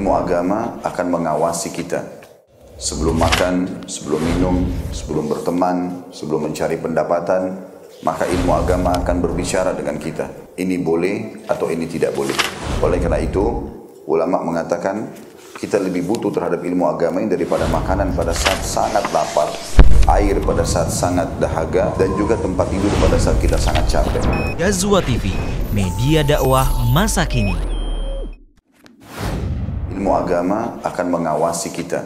ilmu agama akan mengawasi kita. Sebelum makan, sebelum minum, sebelum berteman, sebelum mencari pendapatan, maka ilmu agama akan berbicara dengan kita. Ini boleh atau ini tidak boleh. Oleh karena itu, ulama mengatakan kita lebih butuh terhadap ilmu agama ini daripada makanan pada saat sangat lapar, air pada saat sangat dahaga, dan juga tempat tidur pada saat kita sangat capek. Ghazwa TV, media dakwah masa kini. Ilmu agama akan mengawasi kita.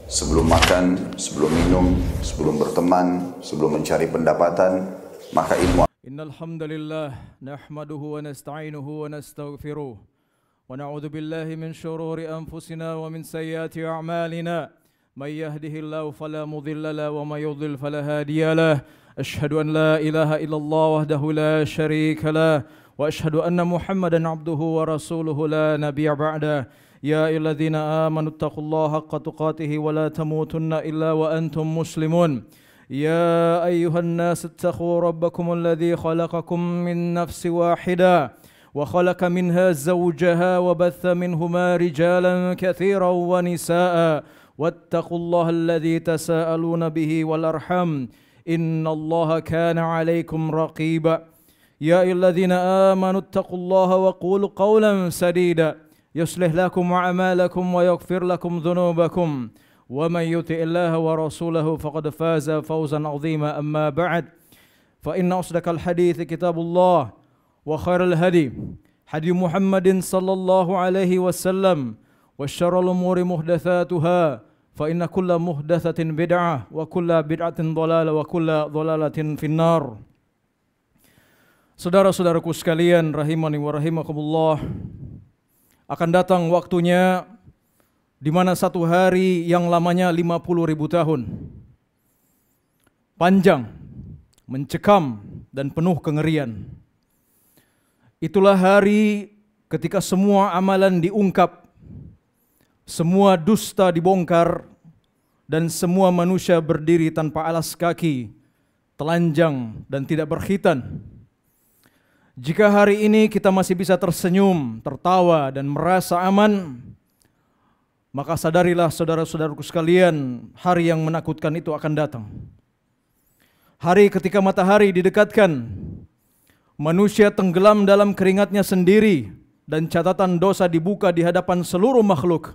Sebelum makan, sebelum minum, sebelum berteman, sebelum mencari pendapatan, maka ilmu. Innal hamdalillah nahmaduhu wa nasta'inuhu wa nastaghfiruh wa na'udzu billahi min shururi anfusina wa min sayyiati a'malina may yahdihillahu fala mudilla lahu wa may yudlil fala hadiya lahu ashhadu an la ilaha illallah wahdahu la syarika lahu wa ashhadu anna muhammadan abduhu wa rasuluhu la nabiyya ba'dahu. يا أيها الذين آمنوا اتقوا الله حق تقاته ولا تموتن إلا وأنتم مسلمون يا أيها الناس اتقوا ربكم الذي خلقكم من نفس واحدة وخلق منها زوجها وبث منهما رجالا كثيرا ونساء واتقوا الله الذي تساءلون به والأرحام إن الله كان عليكم رقيبا يا أيها الذين آمنوا اتقوا الله وقولوا قولا سديدا يصلح لكم أعمالكم ويغفر لكم ذنوبكم ومن يطع الله ورسوله فقد فاز فوزا عظيما أما بعد فإن أصدق الحديث كتاب الله وخير الهدي هدي محمد صلى الله عليه وسلم وشر الأمور محدثاتها فإن كل محدثة بدعة وكل بدعة ضلالة وكل ضلالة في النار. Saudara-saudaraku sekalian rahimani wa rahimakumullah, akan datang waktunya di mana satu hari yang lamanya 50.000 tahun, panjang, mencekam, dan penuh kengerian. Itulah hari ketika semua amalan diungkap, semua dusta dibongkar, dan semua manusia berdiri tanpa alas kaki, telanjang, dan tidak berkhitan. Jika hari ini kita masih bisa tersenyum, tertawa, dan merasa aman, maka sadarilah saudara-saudaraku sekalian, hari yang menakutkan itu akan datang. Hari ketika matahari didekatkan, manusia tenggelam dalam keringatnya sendiri, dan catatan dosa dibuka di hadapan seluruh makhluk.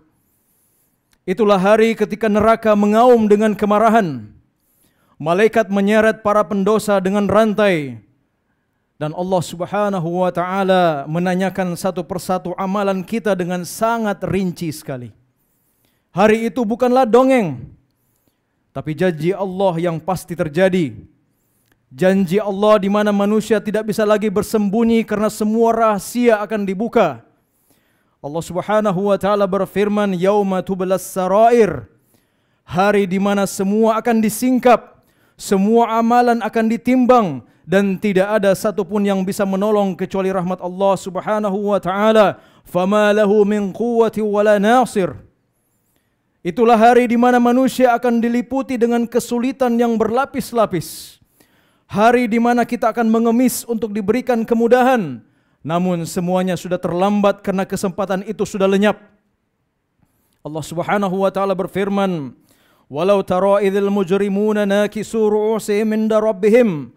Itulah hari ketika neraka mengaum dengan kemarahan, malaikat menyeret para pendosa dengan rantai, dan Allah Subhanahu wa ta'ala menanyakan satu persatu amalan kita dengan sangat rinci sekali. Hari itu bukanlah dongeng, tapi janji Allah yang pasti terjadi. Janji Allah di mana manusia tidak bisa lagi bersembunyi karena semua rahasia akan dibuka. Allah Subhanahu wa ta'ala berfirman, yauma tublas sarair, hari di mana semua akan disingkap, semua amalan akan ditimbang, dan tidak ada satupun yang bisa menolong kecuali rahmat Allah Subhanahu wa ta'ala. Fama lahu min quwwati wala nasir. Itulah hari di mana manusia akan diliputi dengan kesulitan yang berlapis-lapis. Hari di mana kita akan mengemis untuk diberikan kemudahan, namun semuanya sudah terlambat karena kesempatan itu sudah lenyap. Allah Subhanahu wa ta'ala berfirman, walau tara idzal mujrimuna nakisu ru'usihim inda rabbihim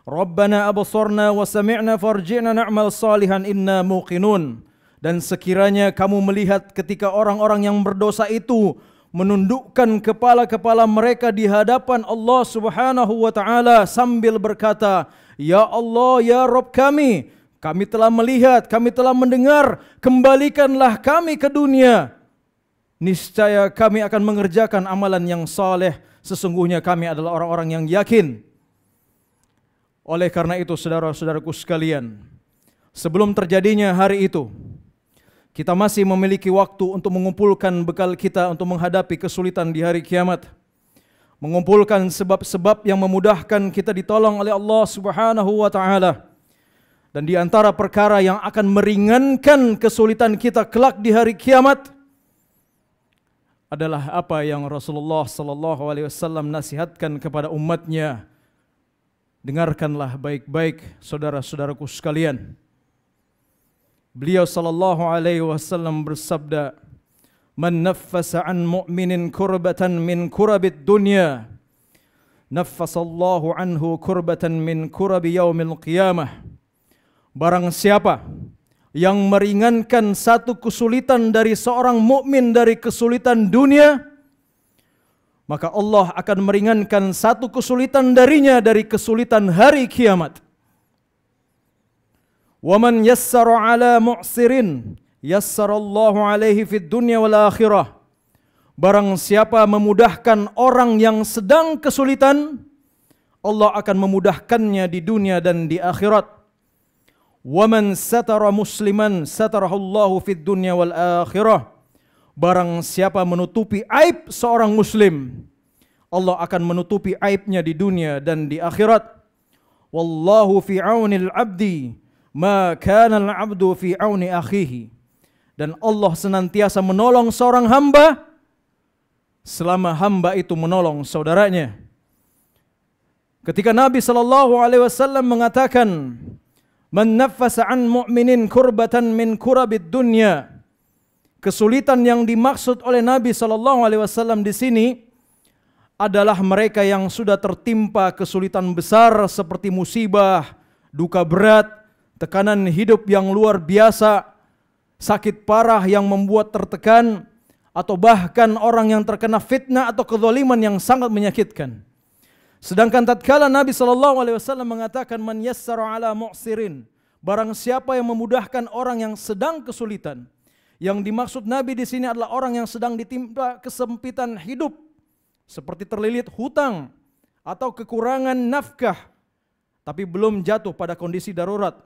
Rabbana absarna wa sami'na farji'na na'mal salihan inna muqinun. Dan sekiranya kamu melihat ketika orang-orang yang berdosa itu menundukkan kepala-kepala mereka di hadapan Allah Subhanahu wa ta'ala sambil berkata, ya Allah, ya Rabb kami telah melihat, kami telah mendengar, kembalikanlah kami ke dunia. Niscaya kami akan mengerjakan amalan yang saleh, sesungguhnya kami adalah orang-orang yang yakin. Oleh karena itu saudara-saudaraku sekalian, sebelum terjadinya hari itu, kita masih memiliki waktu untuk mengumpulkan bekal kita untuk menghadapi kesulitan di hari kiamat. Mengumpulkan sebab-sebab yang memudahkan kita ditolong oleh Allah Subhanahu wa ta'ala. Dan di antara perkara yang akan meringankan kesulitan kita kelak di hari kiamat adalah apa yang Rasulullah sallallahu alaihi wasallam nasihatkan kepada umatnya. Dengarkanlah baik-baik saudara-saudaraku sekalian. Beliau sallallahu alaihi wasallam bersabda, Man naffasa an mu'minin kurbatan min kurabid dunya, naffasallahu anhu kurbatan min kurabi yaumil qiyamah. Barang siapa yang meringankan satu kesulitan dari seorang mukmin dari kesulitan dunia, maka Allah akan meringankan satu kesulitan darinya dari kesulitan hari kiamat. Wa man yassara ala mu'sirin yassarallahu alaihi fid dunya wal akhirah. Barang siapa memudahkan orang yang sedang kesulitan, Allah akan memudahkannya di dunia dan di akhirat. Wa man satara musliman satarahullahu fid dunya wal akhirah. Barang siapa menutupi aib seorang muslim, Allah akan menutupi aibnya di dunia dan di akhirat. Wallahu fi aunil abdi ma kana al-abdu fi auni akhihi. Dan Allah senantiasa menolong seorang hamba selama hamba itu menolong saudaranya. Ketika Nabi SAW mengatakan, man naffasa an mu'minin kurbatan min kurabid dunya, kesulitan yang dimaksud oleh Nabi SAW di sini adalah mereka yang sudah tertimpa kesulitan besar seperti musibah, duka berat, tekanan hidup yang luar biasa, sakit parah yang membuat tertekan, atau bahkan orang yang terkena fitnah atau kezaliman yang sangat menyakitkan. Sedangkan tatkala Nabi SAW mengatakan man yassara ala mu'sirin, barang siapa yang memudahkan orang yang sedang kesulitan, yang dimaksud Nabi di sini adalah orang yang sedang ditimpa kesempitan hidup, seperti terlilit hutang atau kekurangan nafkah, tapi belum jatuh pada kondisi darurat.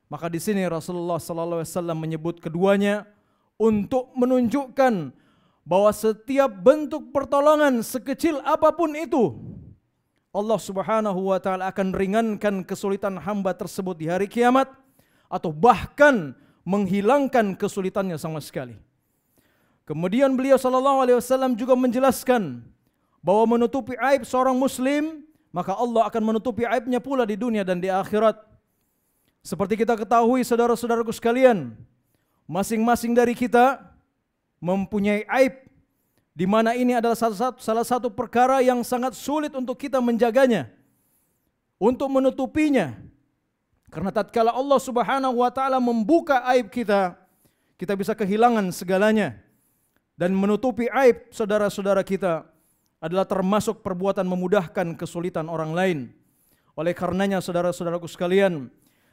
Maka di sini Rasulullah SAW menyebut keduanya untuk menunjukkan bahwa setiap bentuk pertolongan sekecil apapun itu, Allah Subhanahu wa taala akan ringankan kesulitan hamba tersebut di hari kiamat, atau bahkan menghilangkan kesulitannya sama sekali. Kemudian beliau SAW juga menjelaskan bahwa menutupi aib seorang muslim, maka Allah akan menutupi aibnya pula di dunia dan di akhirat. Seperti kita ketahui saudara-saudaraku sekalian, masing-masing dari kita mempunyai aib, di mana ini adalah salah satu perkara yang sangat sulit untuk kita menjaganya, untuk menutupinya. Karena tatkala Allah Subhanahu wa taala membuka aib kita, kita bisa kehilangan segalanya. Dan menutupi aib saudara-saudara kita adalah termasuk perbuatan memudahkan kesulitan orang lain. Oleh karenanya saudara-saudaraku sekalian,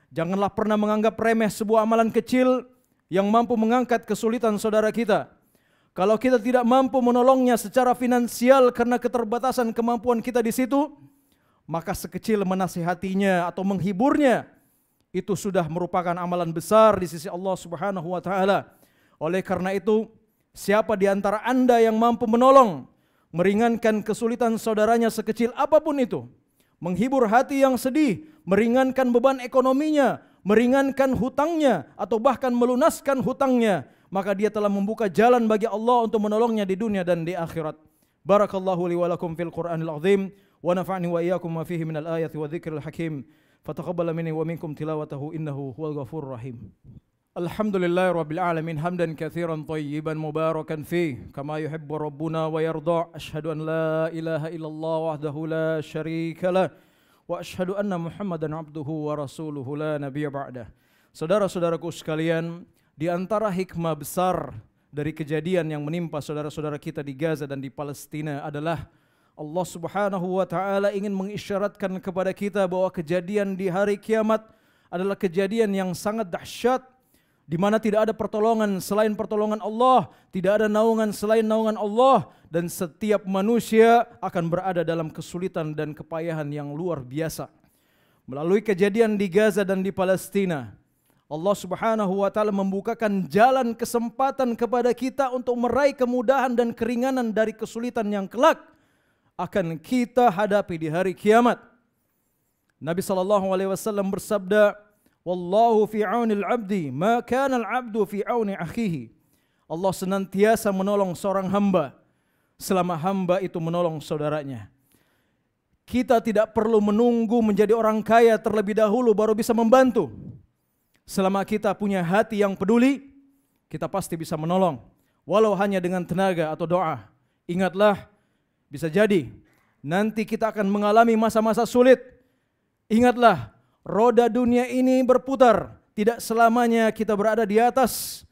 janganlah pernah menganggap remeh sebuah amalan kecil yang mampu mengangkat kesulitan saudara kita. Kalau kita tidak mampu menolongnya secara finansial karena keterbatasan kemampuan kita di situ, maka sekecil menasihatinya atau menghiburnya, itu sudah merupakan amalan besar di sisi Allah Subhanahu wa taala. Oleh karena itu, siapa di antara Anda yang mampu menolong, meringankan kesulitan saudaranya sekecil apapun itu, menghibur hati yang sedih, meringankan beban ekonominya, meringankan hutangnya, atau bahkan melunaskan hutangnya, maka dia telah membuka jalan bagi Allah untuk menolongnya di dunia dan di akhirat. Barakallahu li wa lakum fil Qur'anil azim, wa nafa'ni wa iyyakum ma fihi minal ayati wa dzikril hakim. Fataqabbal minni wa minkum tilawatahu innahu huwal ghafurur rahim. Alhamdulillahi rabbil alamin, hamdan katsiran thayyiban mubarakan fih kama yuhibbu rabbuna wa yarda. Asyhadu an la ilaha illallah wahdahu la syarika lah, wa asyhadu anna Muhammadan abduhu wa rasuluhu la nabiyya ba'dah. Saudara-saudaraku sekalian, di antara hikmah besar dari kejadian yang menimpa saudara-saudara kita di Gaza dan di Palestina adalah Allah Subhanahu wa taala ingin mengisyaratkan kepada kita bahwa kejadian di hari kiamat adalah kejadian yang sangat dahsyat, di mana tidak ada pertolongan selain pertolongan Allah, tidak ada naungan selain naungan Allah, dan setiap manusia akan berada dalam kesulitan dan kepayahan yang luar biasa. Melalui kejadian di Gaza dan di Palestina, Allah Subhanahu wa taala membukakan jalan kesempatan kepada kita untuk meraih kemudahan dan keringanan dari kesulitan yang kelak akan kita hadapi di hari kiamat. Nabi SAW bersabda, "Wallahu fi aunil abdi, ma kana al-abdu fi auni akhihi." Allah senantiasa menolong seorang hamba selama hamba itu menolong saudaranya. Kita tidak perlu menunggu menjadi orang kaya terlebih dahulu baru bisa membantu. Selama kita punya hati yang peduli, kita pasti bisa menolong. walau hanya dengan tenaga atau doa. Ingatlah, bisa jadi nanti kita akan mengalami masa-masa sulit. Ingatlah, roda dunia ini berputar, tidak selamanya kita berada di atas.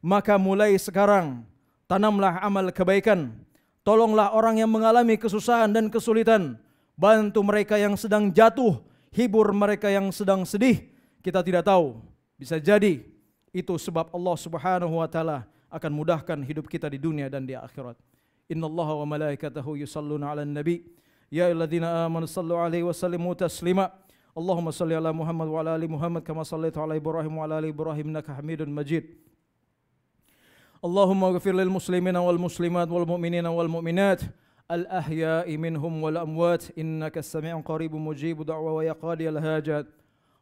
Maka mulai sekarang, tanamlah amal kebaikan. Tolonglah orang yang mengalami kesusahan dan kesulitan. Bantu mereka yang sedang jatuh, hibur mereka yang sedang sedih. Kita tidak tahu, bisa jadi itu sebab Allah Subhanahu wa taala akan mudahkan hidup kita di dunia dan di akhirat. Innallaha wa malaikatahu yusalluna 'alan nabi ya ayyuhalladzina amanu sallu 'alaihi wa sallimu taslima. Allahumma salli ala Muhammad wa ala ali Muhammad kama sallaita ala Ibrahim wa ala ali Ibrahim innaka Hamidun Majid. Allahumma ighfir lil muslimina wal muslimat wal mu'minina wal mu'minat al-ahya'i minhum wal amwat innaka as-sami'un qaribun mujibu da'wa wa yaqadi al-hajat.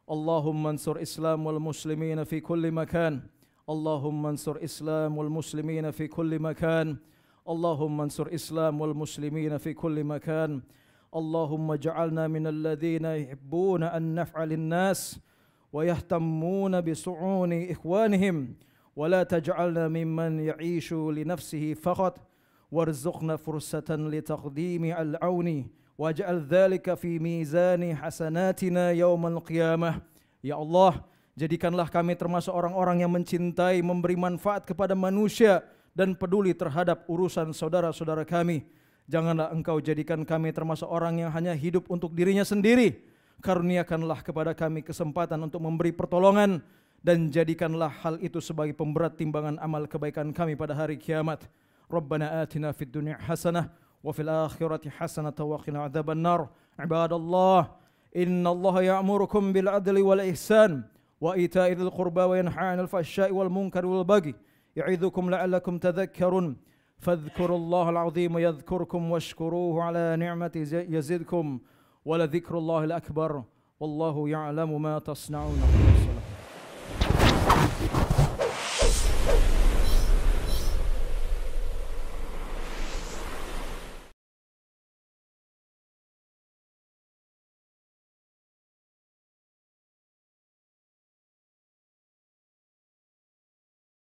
Allahumma ansur Islam wal muslimina fi kulli makan. Allahumma ansur Islam wal muslimina fi kulli makan. Allahumma ansur Islam wal muslimina fi kulli makan. Allahumma ja'alna minal ladzina yuhibbuna an naf'a lin-nas wa yahtammuna bi su'uni ikhwanihim wa la taj'alna mimman ya'ishu li nafsihi faqat warzuqna fursatan li taqdimi al-auni waj'al dhalika fi mizani hasanatina yaumal qiyamah. Ya Allah, jadikanlah kami termasuk orang-orang yang mencintai, memberi manfaat kepada manusia dan peduli terhadap urusan saudara-saudara kami. Janganlah Engkau jadikan kami termasuk orang yang hanya hidup untuk dirinya sendiri. Karuniakanlah kepada kami kesempatan untuk memberi pertolongan dan jadikanlah hal itu sebagai pemberat timbangan amal kebaikan kami pada hari kiamat. Rabbana atina fid dunya hasanah wa fil akhirati hasanah wa qina adzaban nar. Ibadallah, innallaha ya'murukum bil adli wal ihsan wa ita'i dzil qurba wa yanha 'anil fahsya'i wal munkari wal baghi ya'idukum la'allakum tadhakkarun. Fadhkurullaha al-'azim yadhkurkum washkuruhu 'ala ni'mati yazidkum wa la dzikrullahil akbar wallahu ya'lamu ma tasna'un.